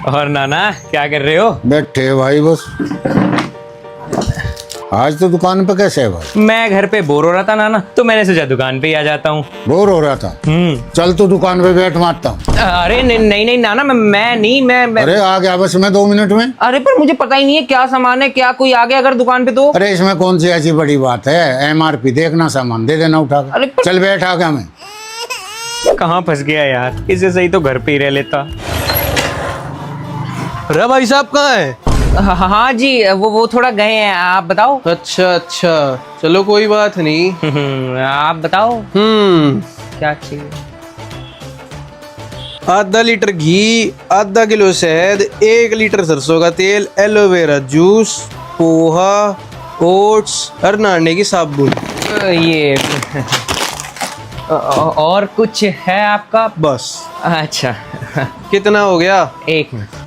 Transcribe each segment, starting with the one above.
और नाना क्या कर रहे हो? बैठे भाई बस। आज तो दुकान पे कैसे है भाई? मैं घर पे बोर हो रहा था नाना, तो मैंने सोचा दुकान पे ही आ जाता हूँ। बोर हो रहा था? चल तो दुकान पे बैठ, मारता हूँ। अरे नहीं नाना, मैं अरे आ गया बस मैं 2 मिनट में। अरे पर मुझे पता ही नहीं है क्या सामान है, क्या कोई आ गया अगर दुकान पे तो। अरे इसमें कौन सी ऐसी बड़ी बात है, MRP देखना, सामान दे देना उठा अरे कर। चल बैठ, आ गया मैं। कहाँ फंस गया यार, इससे सही तो घर पे ही रह लेता। अरे भाई साहब कहाँ है? हाँ जी, वो थोड़ा गए हैं, आप बताओ। अच्छा, चलो कोई बात नहीं। आप बताओ क्या चाहिए? आधा लीटर घी, आधा किलो शहद, 1 लीटर सरसों का तेल, एलोवेरा जूस, पोहा, ओट्स और नहाने की साबुन। ये और कुछ है आपका? बस। अच्छा कितना हो गया? 1 मिनट।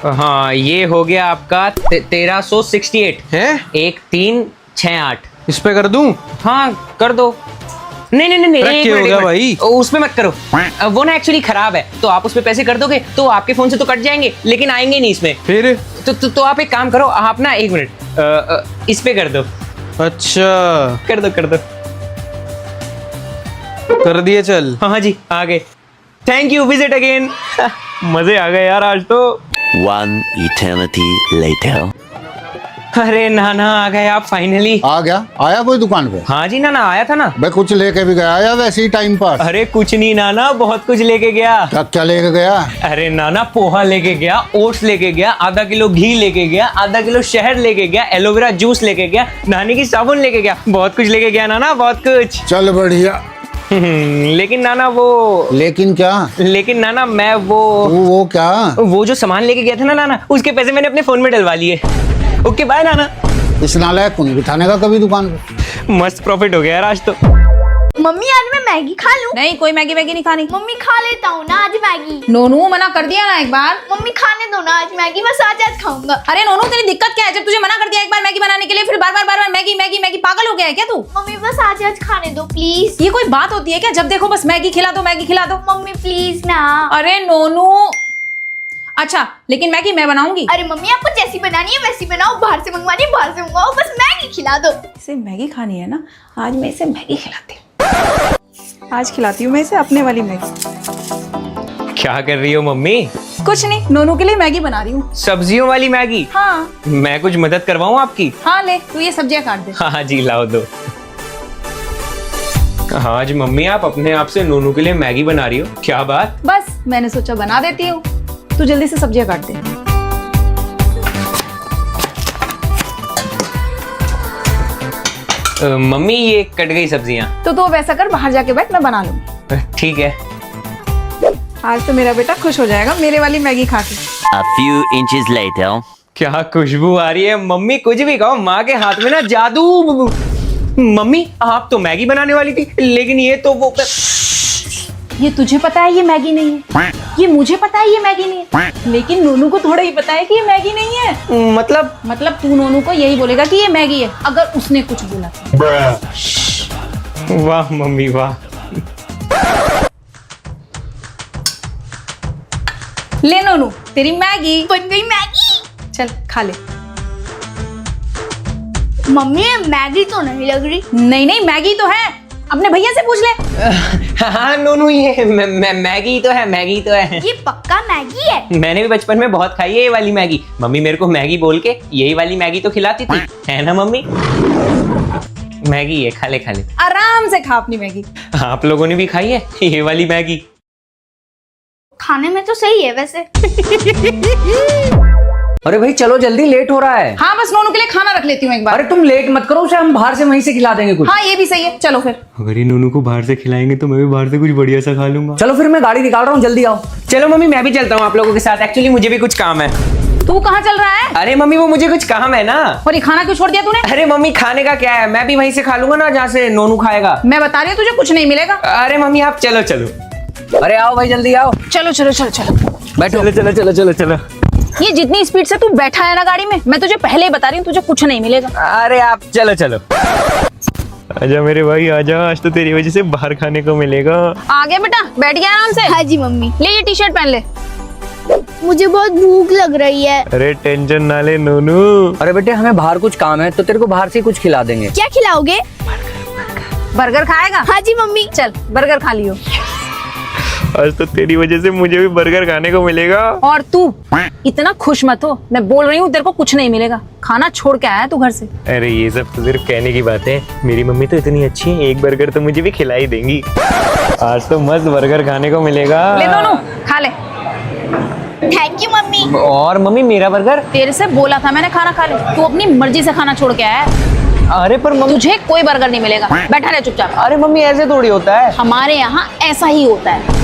हाँ ये हो गया आपका 1368 है? 1368। इस पे कर दूं? हाँ कर दो। नहीं, रख के होगा भाई। उसमें मत करो, वो ना एक्चुअली खराब है, तो आप उस पे पैसे कर दोगे तो आपके फोन से तो कट जाएंगे लेकिन आएंगे नहीं इसमें। फिर? तो आप एक काम करो, आप ना 1 मिनट इस पे कर दो। अच्छा कर दो कर दिए। चल। हाँ जी आ गए। Thank you, visit again. मजे आ गए यार आज तो। One eternity later. अरे नाना आ गए आप फाइनली। आ गया? आया कोई दुकान पे? हाँ जी नाना आया था ना। भाई कुछ लेके भी गया या वैसे ही टाइम पास? अरे कुछ नहीं नाना, बहुत कुछ लेके गया। क्या लेके गया? अरे नाना पोहा लेके गया, ओट्स लेके गया, आधा किलो घी लेके गया, आधा किलो शहद लेके गया, एलोवेरा जूस लेके गया, नहाने की साबुन लेके गया, बहुत कुछ लेके गया नाना, बहुत कुछ। चल बढ़िया। लेकिन नाना वो। लेकिन क्या? लेकिन नाना मैं वो क्या? वो जो सामान लेके गया था ना नाना, उसके पैसे मैंने अपने फोन में डलवा लिए। ओके बाय नाना। इस नालायक को नहीं बिठाने का कभी दुकान पे। मस्त प्रॉफिट हो गया यार आज तो। मम्मी आज मैं मैगी खा लूं? नहीं, कोई मैगी वैगी नहीं खानी। मम्मी खा लेता हूँ ना आज मैगी। नोनू मना कर दिया ना एक बार। मम्मी खाने दो ना आज मैगी, बस आज खाऊंगा। अरे नोनू तेरी दिक्कत क्या है? जब तुझे मना कर दिया एक बार मैगी बनाने के लिए, फिर बार बार मैगी, पागल हो गया है क्या तू? मम्मी बस आज खाने दो प्लीज। ये कोई बात होती है क्या? जब देखो बस मैगी खिला दो। मम्मी प्लीज ना। अरे नोनू, अच्छा लेकिन मैगी मैं बनाऊंगी। अरे मम्मी आपको जैसी बनानी है वैसी बनाओ, बाहर से मंगवानी है बाहर से मंगवाओ, बस मैगी खिला दो। इसे मैगी खानी है ना, आज मैं इसे मैगी खिलाती हूँ। आज खिलाती हूँ मैं इसे अपने वाली मैगी। क्या कर रही हो मम्मी? कुछ नहीं, नोनू के लिए मैगी बना रही हूँ। सब्जियों वाली मैगी? हाँ। मैं कुछ मदद करवाऊँ आपकी? हाँ ले, तू ये सब्जियां काट दे। हाँ जी लाओ दो। हाँ जी मम्मी, आप अपने आप से नोनू के लिए मैगी बना रही हो, क्या बात? बस मैंने सोचा बना देती हूँ, तू जल्दी से सब्जियां काट दे। मम्मी ये कट गई सब्जियां। तो वैसा कर, बाहर जाके बैठ, मैं बना लूंगी। ठीक है। आज तो मेरा बेटा खुश हो जाएगा मेरे वाली मैगी खा के। A few inches later. क्या खुशबू आ रही है मम्मी, कुछ भी कहो, माँ के हाथ में ना जादू। मम्मी आप तो मैगी बनाने वाली थी, लेकिन ये तो वो। ये तुझे पता है ये मैगी नहीं है, ये मुझे पता है ये मैगी नहीं है, लेकिन नोनू को थोड़ा ही पता है कि ये मैगी नहीं है। मतलब तू नोनू को यही बोलेगा कि ये मैगी है अगर उसने कुछ बोला। वाह मम्मी वाह। ले नोनू तेरी मैगी बन गई मैगी। चल खा ले। मम्मी ये मैगी तो नहीं लग रही। नहीं मैगी तो है, अपने भैया से पूछ ले। हाँ नोनू ये मैगी तो है। ये पक्का मैगी है। मैंने भी बचपन में बहुत खाई है ये वाली मैगी। मम्मी मेरे को मैगी बोल के यही वाली मैगी तो खिलाती थी, है ना मम्मी? मैगी है, खा ले। आराम से खा अपनी मैगी। आप लोगों ने भी खाई है ये वाली मैगी? खाने में तो सही है वैसे। अरे भाई चलो जल्दी, लेट हो रहा है। हाँ बस नोनू के लिए खाना रख लेती हूँ एक बार। अरे तुम लेट मत करो, उसे हम बाहर से वहीं से खिला देंगे कुछ। हाँ ये भी सही है, चलो फिर। अगर ये नोनू को बाहर से खिलाएंगे तो मैं भी बाहर से कुछ बढ़िया सा खा लूंगा। चलो फिर मैं गाड़ी निकाल रहा हूँ, जल्दी आओ। चलो मम्मी मैं भी चलता हूँ आप लोगों के साथ, एक्चुअली मुझे भी कुछ काम है। तू कहाँ चल रहा है? अरे मम्मी वो मुझे कुछ काम है ना। और ये खाना क्यों छोड़ दिया तूने? अरे मम्मी खाने का क्या है, मैं भी वहीं से खा लूंगा ना जहाँ से नोनू खाएगा। मैं बता रही हूँ तुझे कुछ नहीं मिलेगा। अरे मम्मी आप चलो। अरे आओ भाई जल्दी आओ। चलो बैठो। चलो। ये जितनी स्पीड से तू बैठा है ना गाड़ी में, मैं तुझे पहले ही बता रही हूँ तुझे कुछ नहीं मिलेगा। अरे आप चलो। आजा मेरे भाई आजा, आज तो तेरी वजह से बाहर खाने को मिलेगा। आ गया बेटा, बैठ गया आराम से। हाँ जी मम्मी। ले ये टी शर्ट पहन ले। मुझे बहुत भूख लग रही है। अरे टेंशन ना ले नोनू। अरे बेटे हमें बाहर कुछ काम है तो तेरे को बाहर से ही कुछ खिला देंगे। क्या खिलाओगे? बर्गर खाएगा? हाँ जी मम्मी। चल बर्गर खा लियो। आज तो तेरी वजह से मुझे भी बर्गर खाने को मिलेगा। और तू इतना खुश मत हो, मैं बोल रही हूँ तेरे को कुछ नहीं मिलेगा। खाना छोड़ के आया है तू घर से। अरे ये सब तो सिर्फ कहने की बात है, मेरी मम्मी तो इतनी अच्छी है, एक बर्गर तो मुझे भी खिला ही देंगी। आज तो मस्त बर्गर खाने को मिलेगा। ले दोनों खा ले। Thank you mummy. और मम्मी मेरा बर्गर? तेरे से बोला था मैंने खाना खा ले, तू अपनी मर्जी से खाना छोड़ के आया है। अरे पर मम्मी, तुझे कोई बर्गर नहीं मिलेगा, बैठा रहे चुपचाप। अरे मम्मी ऐसे थोड़ी होता है। हमारे यहाँ ऐसा ही होता है।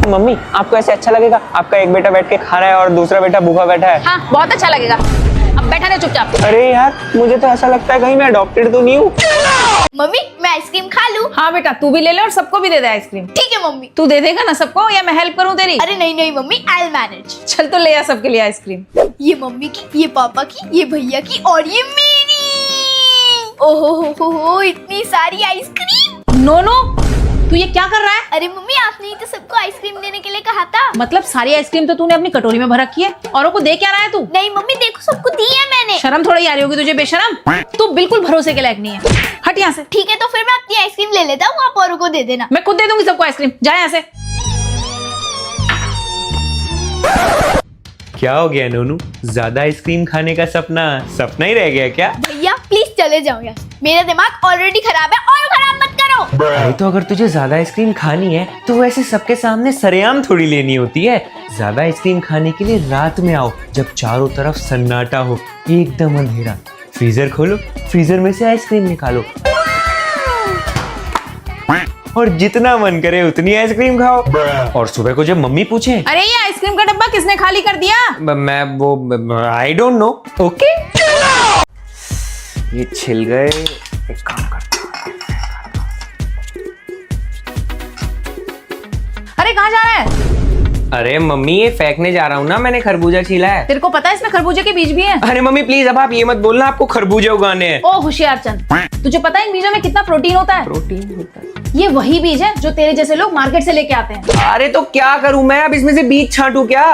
मम्मी आपको ऐसे अच्छा लगेगा? आपका एक बेटा बैठ के खा रहा है और दूसरा बेटा भूखा बैठा है। हाँ बहुत अच्छा लगेगा, अब बैठा रहे चुपचाप। अरे यार मुझे तो ऐसा लगता है कहीं मैं अडॉप्टेड तो नहीं हूँ। मम्मी मैं आइसक्रीम खा लूं? हाँ बेटा तू भी ले ले और सबको भी दे दे आइसक्रीम। ठीक है मम्मी। तू दे देगा ना सबको या मैं हेल्प करूँ तेरी? अरे नहीं नहीं मम्मी, आई विल मैनेज। चल तो ले आ सबके लिए आइसक्रीम। ये मम्मी की, ये पापा की, ये भैया की और ये मेरी। ओहो इतनी सारी आइसक्रीम। नोनो तू ये क्या कर रहा है? अरे मम्मी आपने ही तो सबको आइसक्रीम देने के लिए कहा था। मतलब सारी आइसक्रीम तो तूने अपनी कटोरी में भर रखी है, औरों को दे क्या रहा है तू? नहीं मम्मी देखो सबको दी है मैंने। शर्म थोड़ी आ रही होगी तुझे बेशरम। तू बिल्कुल भरोसे के लायक नहीं है, हट यहाँ से। ठीक है तो फिर मैं अपनी आइसक्रीम ले लेता हूँ, आप औरों को दे देना। मैं खुद दे दूंगी सबको आइसक्रीम, जा यहाँ से। क्या हो गया नोनू, ज्यादा आइसक्रीम खाने का सपना सपना ही रह गया क्या? भैया प्लीज चले जाओ यार, मेरा दिमाग ऑलरेडी खराब है और खराब मत करो। अरे तो अगर तुझे ज्यादा आइसक्रीम खानी है तो वैसे सबके सामने सरेआम थोड़ी लेनी होती है। ज्यादा आइसक्रीम खाने के लिए रात में आओ जब चारों तरफ सन्नाटा हो, एकदम अंधेरा। फ्रीजर खोलो, फ्रीजर में से आइसक्रीम निकालो और जितना मन करे उतनी आइसक्रीम खाओ। और सुबह को जब मम्मी पूछे अरे ये आइसक्रीम का डब्बा किसने खाली कर दिया? मैं वो आई डोंट नो। ओके ये छिल गए, एक काम करता हूं। अरे कहाँ जा रहा है? अरे मम्मी ये फेंकने जा रहा हूँ ना, मैंने खरबूजा छीला है। तेरे को पता है इसमें खरबूजे के बीज भी हैं? अरे मम्मी प्लीज अब आप ये मत बोलना आपको खरबूजे उगाने हैं। ओ होशियार चंद, तुझे पता है इन बीजों में कितना प्रोटीन होता है? प्रोटीन होता है? ये वही बीज है जो तेरे जैसे लोग मार्केट से लेके आते हैं। अरे तो क्या करूं मैं, अब इसमें से बीज छांटू क्या?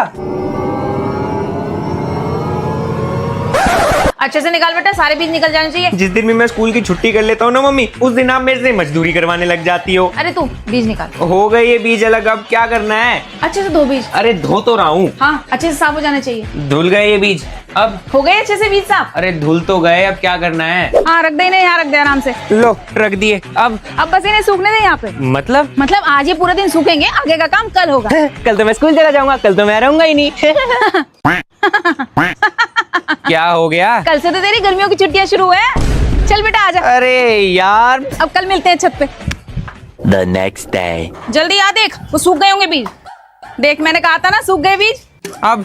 अच्छे से निकाल बेटा, सारे बीज निकल जाने चाहिए। जिस दिन भी मैं स्कूल की छुट्टी कर लेता हूँ ना मम्मी, उस दिन आप मेरे से मजदूरी करवाने लग जाती हो। अरे तू बीज निकाल। हो गए ये बीज अलग, अब क्या करना है? अच्छे से धो बीज। अरे धो तो रहा हूँ। हाँ अच्छे से साफ हो जाने चाहिए। धुल गए ये बीज, अब हो गए अच्छे से बीज साफ? अरे धुल तो गए, अब क्या करना है? हाँ रख दे इन्हें, यहाँ रख दे आराम से। लो रख दिए, अब बस इन्हें सूखने दे यहाँ पे। मतलब आज ये पूरे दिन सूखेंगे, आगे का काम कल होगा। कल तो मैं स्कूल चला जाऊंगा, कल तो मैं रहूंगा ही नहीं। क्या हो गया? कल से तो तेरी गर्मियों की छुट्टियां शुरू है। चल बेटा आजा। अरे यार अब कल मिलते हैं छत पे। The next day. जल्दी आ, देख वो सूख गए होंगे बीज। देख मैंने कहा था ना सूख गए बीज। अब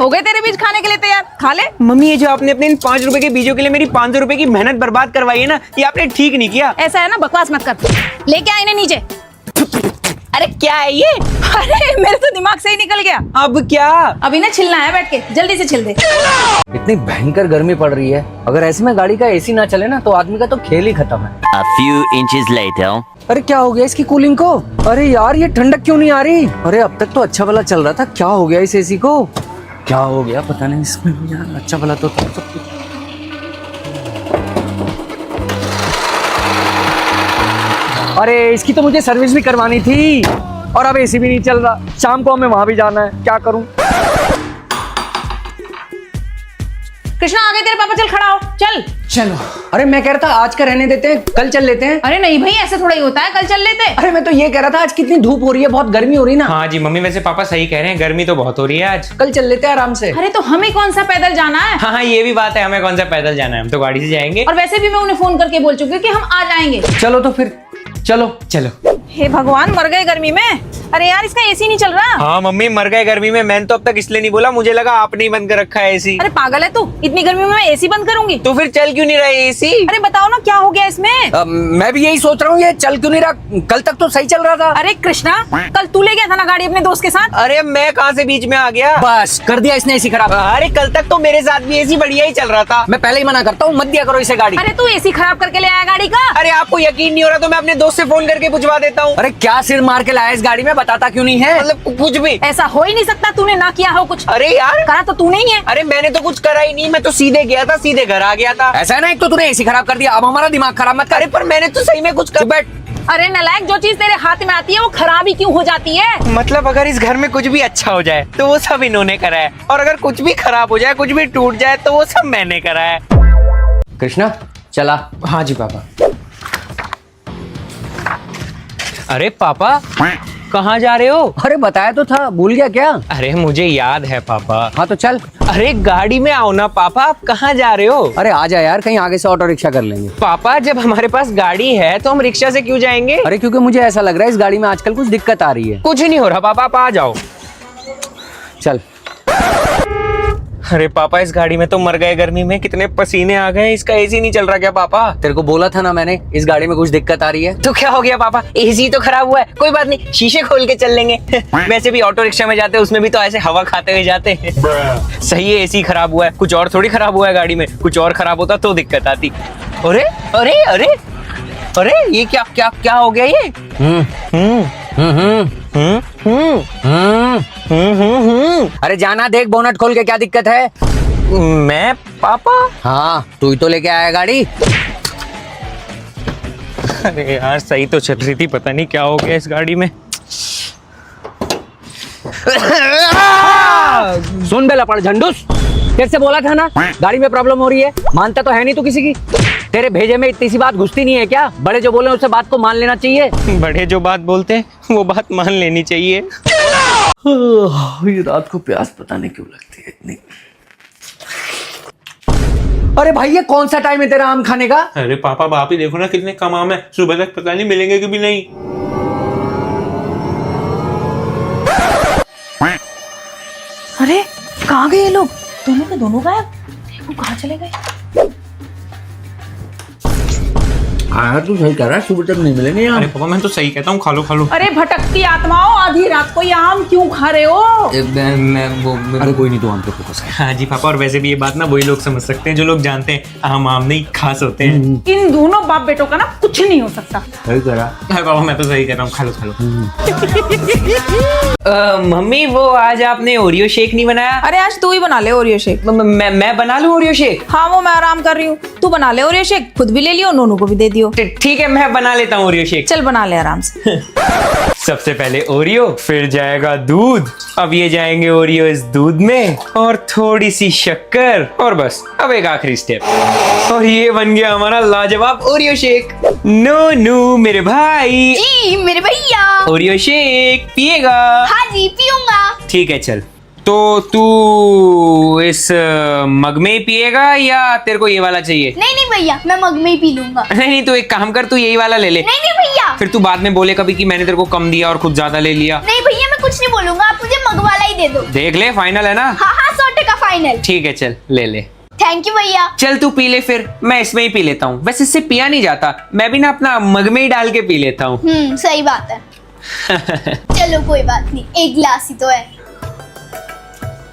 हो गए तेरे बीज खाने के लिए तैयार, खा ले। मम्मी ये जो आपने अपने इन 5 रुपए के बीजों के लिए मेरी 500 रुपए की मेहनत बर्बाद करवाई है ना, ये आपने ठीक नहीं किया। ऐसा है ना, बकवास मत कर। लेके आ इन्हें नीचे। अरे क्या है ये? अरे मेरे तो दिमाग से ही निकल गया। अब क्या? अब इन्हें छिलना है बैठ के, जल्दी से छिल दे। इतनी भयंकर गर्मी पड़ रही है, अगर ऐसे में गाड़ी का एसी ना चले ना तो आदमी का तो खेल ही खत्म है। A few inches later. अरे क्या हो गया इसकी कूलिंग को? अरे यार ये ठंडक क्यों नहीं आ रही? अरे अब तक तो अच्छा भला चल रहा था, क्या हो गया इस एसी को? क्या हो गया पता नहीं इसमें यार, अच्छा भला तो था सब कुछ। अरे इसकी तो मुझे सर्विस भी करवानी थी और अब एसी भी नहीं चल रहा। शाम को हमें वहां भी जाना है, क्या करूं? कृष्णा आ गए तेरे पापा, चल खड़ा हो चल। चलो। अरे मैं कह रहा था आज का रहने देते हैं, कल चल लेते हैं। अरे नहीं भाई ऐसे थोड़ा ही होता है, कल चल लेते। अरे मैं तो ये कह रहा था आज कितनी धूप हो रही है, बहुत गर्मी हो रही है ना। हाँ जी मम्मी, वैसे पापा सही कह रहे हैं, गर्मी तो बहुत हो रही है आज। कल चल लेते हैं आराम से। अरे तो हमें कौन सा पैदल जाना है? हाँ हाँ ये भी बात है, हमें कौन सा पैदल जाना है, हम तो गाड़ी से जाएंगे। और वैसे भी मैं उन्हें फोन करके बोल चुकी हूँ कि हम आ जाएंगे। चलो तो फिर चलो। चलो। हे भगवान, मर गए गर्मी में। अरे यार इसका एसी नहीं चल रहा। हाँ मम्मी मर गए गर्मी में। मैंने तो अब तक इसलिए नहीं बोला, मुझे लगा आपने ही बंद कर रखा है एसी। अरे पागल है तू, इतनी गर्मी में मैं एसी बंद करूंगी? तो फिर चल क्यों नहीं रहा है एसी? अरे बताओ ना क्या हो गया इसमें? मैं भी यही सोच रहा हूँ, ये चल क्यों नहीं रहा? कल तक तो सही चल रहा था। अरे कृष्णा, कल तू ले गया था ना गाड़ी अपने दोस्त के साथ। अरे मैं कहाँ से बीच में आ गया? बस कर दिया इसने एसी खराब। अरे कल तक तो मेरे साथ भी एसी बढ़िया ही चल रहा था। मैं पहले ही मना करता हूँ, मत दिया करो इसे गाड़ी। अरे तू एसी खराब करके ले आया गाड़ी का? अरे आपको यकीन नहीं हो रहा तो मैं अपने दोस्त से फोन करके पूछवा देता हूँ। अरे क्या सिर मार के लाया इस गाड़ी में, बताता क्यों नहीं है? मतलब कुछ भी। ऐसा हो ही नहीं सकता, तूने ना किया हो कुछ। अरे यार करा तो तू नहीं है। अरे मैंने तो कुछ करा ही नहीं, मैं तो सीधे गया था, सीधे घर आ गया था। ऐसा है ना, एक तो तूने एसी खराब कर दिया, अब हमारा दिमाग खराब मत कर। अरे पर मैंने तो सही में कुछ कर। बैठ। अरे नालायक, जो चीज तेरे हाथ में आती है वो खराब ही क्यों हो जाती है? मतलब अगर इस घर में कुछ भी अच्छा हो जाए तो वो सब इन्होंने करा है, और अगर कुछ भी खराब हो जाए, कुछ भी टूट जाए तो वो सब मैंने करा है। कृष्णा चला। हाँ जी पापा। अरे पापा कहाँ जा रहे हो? अरे बताया तो था, भूल गया क्या? अरे मुझे याद है पापा। हाँ तो चल। अरे गाड़ी में आओ ना पापा, आप कहाँ जा रहे हो? अरे आ जा यार, कहीं आगे से ऑटो रिक्शा कर लेंगे। पापा जब हमारे पास गाड़ी है तो हम रिक्शा से क्यों जाएंगे? अरे क्योंकि मुझे ऐसा लग रहा है इस गाड़ी में आजकल कुछ दिक्कत आ रही है। कुछ नहीं हो रहा पापा, आप आ जाओ। चल। अरे पापा इस गाड़ी में तो मर गए गर्मी में, कितने पसीने आ गए। इसका एसी नहीं चल रहा क्या पापा? तेरे को बोला था ना मैंने, इस गाड़ी में कुछ दिक्कत आ रही है। तो क्या हो गया पापा? एसी तो खराब हुआ है, कोई बात नहीं, शीशे खोल के चल लेंगे। वैसे भी ऑटो रिक्शा में जाते हैं उसमें भी तो ऐसे हवा खाते हुए जाते हैं। सही है, एसी खराब हुआ है, कुछ और थोड़ी खराब हुआ है गाड़ी में। कुछ और खराब होता तो दिक्कत आती। अरे अरे अरे अरे ये क्या क्या क्या हो गया ये? अरे जाना देख बोनट खोल के, क्या दिक्कत है? मैं पापा? हाँ तू ही तो लेके आया गाड़ी। अरे यार सही तो चल रही थी, पता नहीं क्या हो गया इस गाड़ी में। सुन बे लपड़ झंडूस, तेरे से बोला था ना गाड़ी में प्रॉब्लम हो रही है, मानता तो है नहीं तू किसी की। तेरे भेजे में इतनी सी बात घुसती नहीं है क्या? बड़े जो बोले उससे बात को मान लेना चाहिए। बड़े जो बात बोलते हैं वो बात मान लेनी चाहिए। ये रात को प्यास पता नहीं क्यों लगती है इतनी। अरे भाई ये कौन सा टाइम है तेरा आम खाने का? अरे पापा आप ही देखो ना कितने कम आम है, सुबह तक पता नहीं मिलेंगे कि भी नहीं। अरे कहाँ गए ये लोग? दोनों के दोनों गायब। देखो कहाँ चले गए। हाँ तू सही कह रहा है, सुबह तक नहीं मिलेंगे यार। अरे पापा मैं तो सही कहता हूँ, खा लो खा लो। अरे भटकती आत्माओं, आधी रात को ये आम क्यों खा रहे हो? अरे कोई नहीं, तू आम पे फोकस कर। हाँ जी पापा, और वैसे भी ये बात ना वही लोग समझ सकते हैं जो लोग जानते हैं आम आम नहीं खास होते हैं। इन दोनों बाप बेटों का ना कुछ नहीं हो सकता। सही कह रहा। अरे पापा मैं तो सही कह रहा हूँ, खा लो खा लो। मम्मी वो आज आपने ओरियो शेक नहीं बनाया? अरे आज तू ही बना ले ओरियो शेक। मैं बना लूं ओरियो शेक? हाँ वो मैं आराम कर रही हूँ, तू बना ले ओरियो शेक, खुद भी ले लियो, नोनू को भी दे दियो। ठीक है मैं बना लेता हूँ ओरियो शेक। चल बना ले आराम से। सबसे पहले ओरियो, फिर जाएगा दूध, अब ये जाएंगे ओरियो इस दूध में, और थोड़ी सी शक्कर, और बस अब एक आखिरी स्टेप, और ये बन गया हमारा लाजवाब ओरियो शेक। नोनू मेरे भाई, जी मेरे भैया। ओरियो शेक पिएगा? हाँ जी पीऊंगा। ठीक है चल, तो तू इस मग में ही पिएगा या तेरे को ये वाला चाहिए? नहीं नहीं भैया, मैं मग में ही पी लूंगा। नहीं तो एक काम कर, तू यही वाला ले ले। नहीं नहीं भैया। फिर तू बाद में बोले कभी कि मैंने तेरे को कम दिया और खुद ज्यादा ले लिया। नहीं भैया मैं कुछ नहीं बोलूंगा, आप मुझे मग वाला ही दे दो। देख ले, फाइनल है ना? हाँ हाँ 100% फाइनल। ठीक है चल ले ले। थैंक यू भैया। चल तू पी ले, फिर मैं इसमें ही पी लेता हूँ। वैसे इससे पिया नहीं जाता, मैं भी ना अपना मग में ही डाल के पी लेता हूँ। सही बात है। चलो कोई बात नहीं, एक गिलास ही तो है।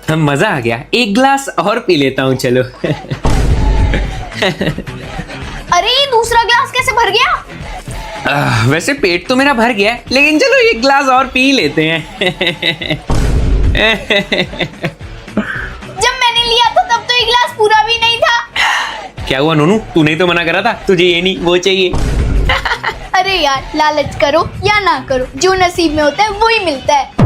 मजा आ गया, एक ग्लास और पी लेता हूँ चलो। अरे ये दूसरा गिलास कैसे भर गया? वैसे पेट तो मेरा भर गया है, लेकिन चलो एक ग्लास और पी लेते हैं। जब मैंने लिया था तब तो एक गिलास पूरा भी नहीं था। क्या हुआ नोनू, तूने तो मना करा था, तुझे ये नहीं वो चाहिए। अरे यार लालच करो या ना करो, जो नसीब में होता है वो ही मिलता है।